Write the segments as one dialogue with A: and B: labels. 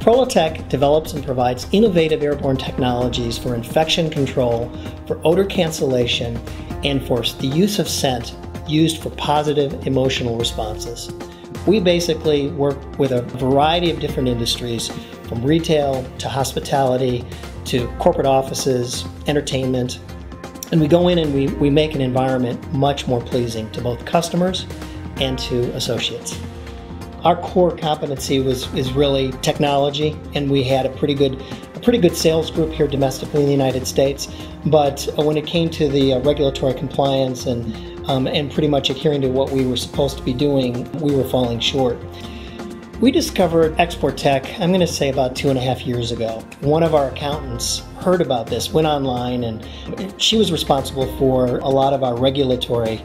A: Prolitec develops and provides innovative airborne technologies for infection control, for odor cancellation, and for the use of scent used for positive emotional responses. We basically work with a variety of different industries, from retail to hospitality to corporate offices, entertainment, and we go in and we make an environment much more pleasing to both customers and to associates. Our core competency is really technology, and we had a pretty good sales group here domestically in the United States. But when it came to the regulatory compliance and pretty much adhering to what we were supposed to be doing, we were falling short. We discovered ExporTech, I'm going to say about 2.5 years ago. One of our accountants heard about this, went online, and she was responsible for a lot of our regulatory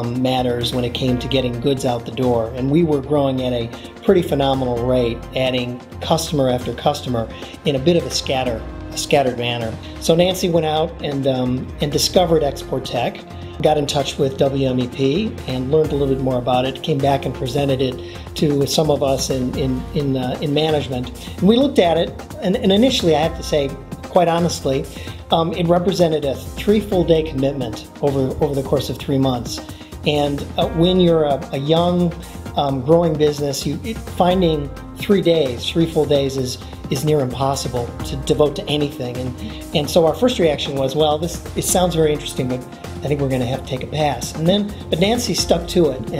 A: matters when it came to getting goods out the door. And we were growing at a pretty phenomenal rate, adding customer after customer in a bit of a scattered manner. So Nancy went out and discovered ExporTech, got in touch with WMEP and learned a little bit more about it, came back and presented it to some of us in management. And we looked at it, and initially I have to say, quite honestly, it represented a 3 full-day commitment over the course of 3 months. And when you're a young, growing business, finding 3 full days is near impossible to devote to anything. And so our first reaction was, well, it sounds very interesting, but I think we're going to have to take a pass. But Nancy stuck to it,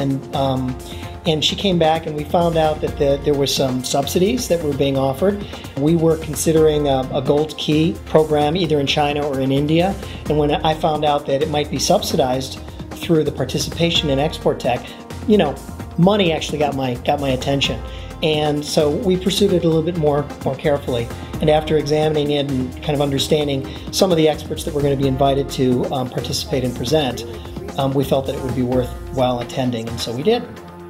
A: and she came back, and we found out that there were some subsidies that were being offered. We were considering a gold key program either in China or in India, and when I found out that it might be subsidized through the participation in ExporTech, money actually got my attention. And so we pursued it a little bit more carefully. And after examining it and kind of understanding some of the experts that were going to be invited to participate and present, we felt that it would be worthwhile attending, and so we did.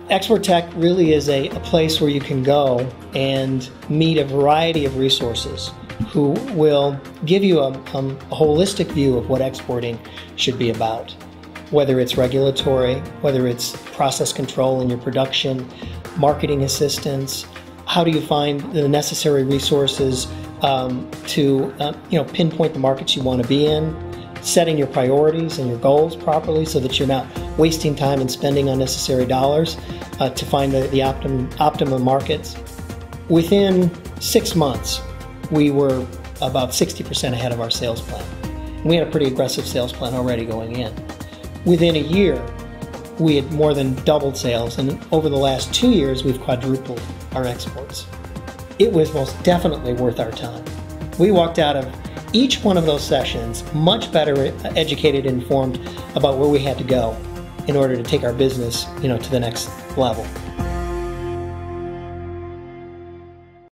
A: ExporTech really is a place where you can go and meet a variety of resources who will give you a holistic view of what exporting should be about. Whether it's regulatory, whether it's process control in your production, marketing assistance, how do you find the necessary resources to pinpoint the markets you want to be in, setting your priorities and your goals properly so that you're not wasting time and spending unnecessary dollars to find the optimum markets. Within 6 months, we were about 60% ahead of our sales plan. We had a pretty aggressive sales plan already going in. Within a year, we had more than doubled sales, and over the last 2 years, we've quadrupled our exports. It was most definitely worth our time. We walked out of each one of those sessions much better educated and informed about where we had to go in order to take our business, to the next level.